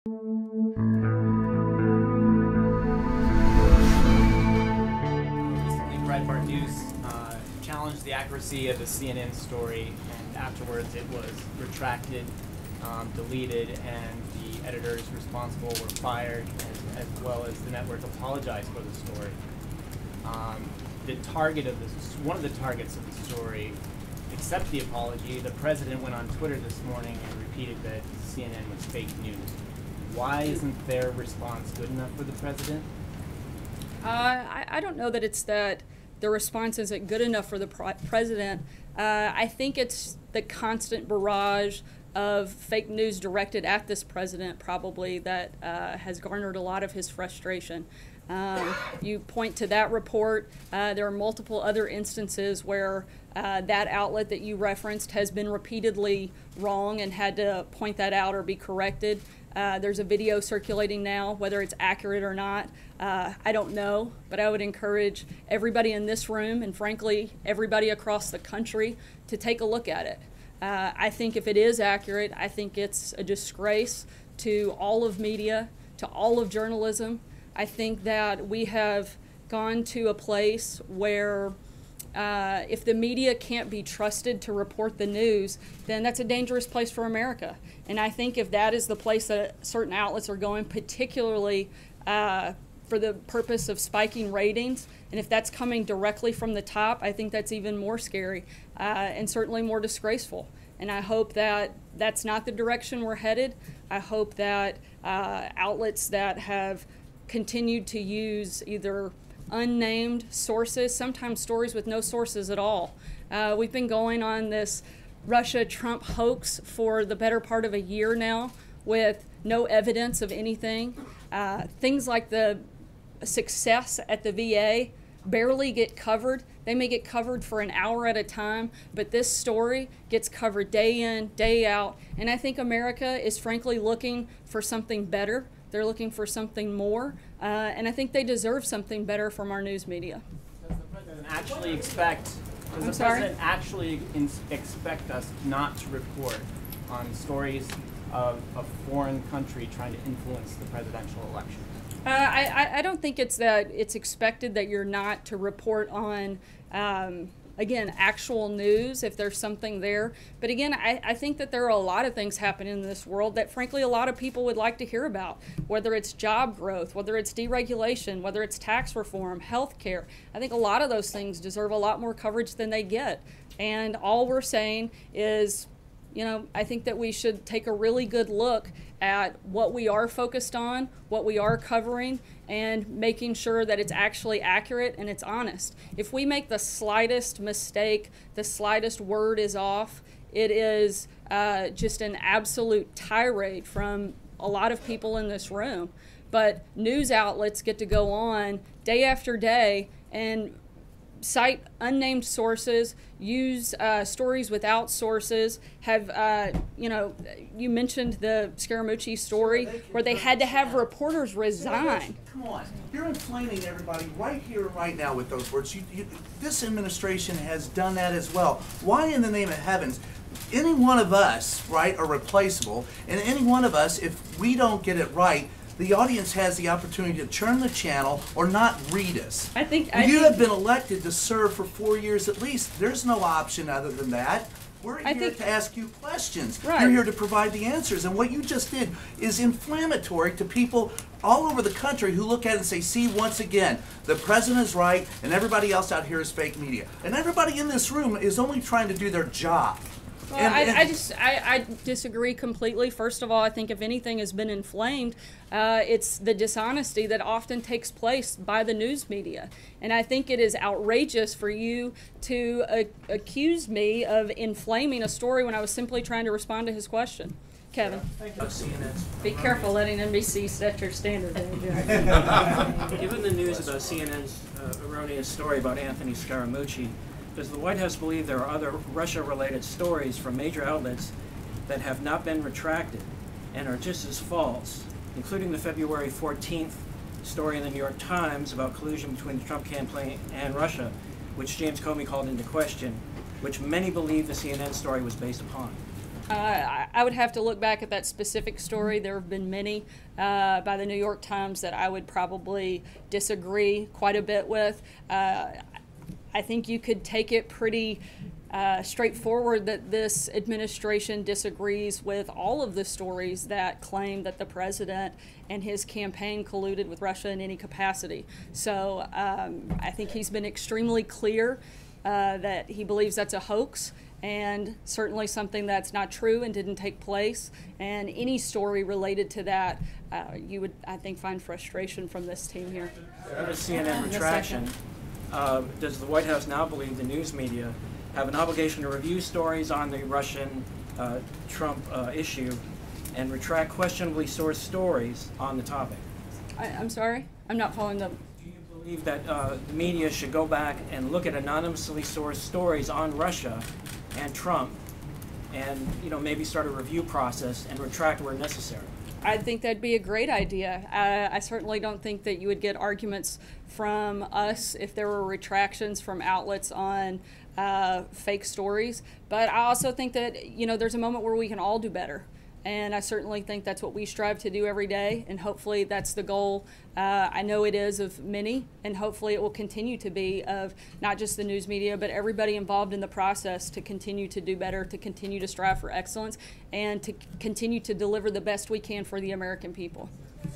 Recently, Breitbart News challenged the accuracy of the CNN story, and afterwards it was retracted, deleted, and the editors responsible were fired, as well as the network apologized for the story. One of the targets of the story accepted the apology. The president went on Twitter this morning and repeated that CNN was fake news. Why isn't their response good enough for the president? I don't know that it's that the response isn't good enough for the president. I think it's the constant barrage of fake news directed at this president probably that has garnered a lot of his frustration. You point to that report. There are multiple other instances where that outlet that you referenced has been repeatedly wrong and had to point that out or be corrected. There's a video circulating now, whether it's accurate or not. I don't know, but I would encourage everybody in this room and frankly everybody across the country to take a look at it. I think if it is accurate, I think it's a disgrace to all of media, to all of journalism. I think that we have gone to a place where if the media can't be trusted to report the news, then that's a dangerous place for America. And I think if that is the place that certain outlets are going, particularly for the purpose of spiking ratings, and if that's coming directly from the top, I think that's even more scary and certainly more disgraceful. And I hope that that's not the direction we're headed. I hope that outlets that have continued to use either unnamed sources, sometimes stories with no sources at all. We've been going on this Russia-Trump hoax for the better part of a year now with no evidence of anything. Things like the success at the VA barely get covered. They may get covered for an hour at a time, but this story gets covered day in, day out. And I think America is frankly looking for something better. They're looking for something more, and I think they deserve something better from our news media. Does the president actually expect us not to report on stories of a foreign country trying to influence the presidential election? I don't think it's that it's expected that you're not to report on again, actual news if there's something there. But again, I think that there are a lot of things happening in this world that frankly a lot of people would like to hear about, whether it's job growth, whether it's deregulation, whether it's tax reform, health care. I think a lot of those things deserve a lot more coverage than they get. And all we're saying is, you know, I think that we should take a really good look at what we are focused on, what we are covering, and making sure that it's actually accurate and it's honest. If we make the slightest mistake, the slightest word is off, it is just an absolute tirade from a lot of people in this room. But news outlets get to go on day after day and cite unnamed sources, use stories without sources, have, you mentioned the Scaramucci story where they had to have reporters resign. Come on, you're inflaming everybody right here, right now with those words. This administration has done that as well. Why in the name of heavens? Any one of us, right, are replaceable, and any one of us, if we don't get it right, the audience has the opportunity to turn the channel or not read us. You have been elected to serve for 4 years at least. There's no option other than that. We're here to ask you questions. Right. You're here to provide the answers. And what you just did is inflammatory to people all over the country who look at it and say, see, once again, the president is right and everybody else out here is fake media. And everybody in this room is only trying to do their job. Well, I disagree completely. First of all, I think if anything has been inflamed, it's the dishonesty that often takes place by the news media. And I think it is outrageous for you to accuse me of inflaming a story when I was simply trying to respond to his question. Kevin. Be careful letting NBC set your standard there. Given the news about CNN's erroneous story about Anthony Scaramucci, does the White House believe there are other Russia-related stories from major outlets that have not been retracted and are just as false, including the February 14th story in the New York Times about collusion between the Trump campaign and Russia, which James Comey called into question, which many believe the CNN story was based upon? I would have to look back at that specific story. There have been many by the New York Times that I would probably disagree quite a bit with. I think you could take it pretty straightforward that this administration disagrees with all of the stories that claim that the president and his campaign colluded with Russia in any capacity. So I think he's been extremely clear that he believes that's a hoax, and certainly something that's not true and didn't take place. And any story related to that, you would, I think, find frustration from this team here. Another CNN retraction. Does the White House now believe the news media have an obligation to review stories on the Russian Trump issue and retract questionably sourced stories on the topic? I'm sorry? I'm not following the... Do you believe that the media should go back and look at anonymously sourced stories on Russia and Trump and, you know, maybe start a review process and retract where necessary? I think that'd be a great idea. I certainly don't think that you would get arguments from us if there were retractions from outlets on fake stories. But I also think that, you know, there's a moment where we can all do better. And I certainly think that's what we strive to do every day, and hopefully that's the goal. I know it is of many, and hopefully it will continue to be of not just the news media, but everybody involved in the process to continue to do better, to continue to strive for excellence, and to continue to deliver the best we can for the American people.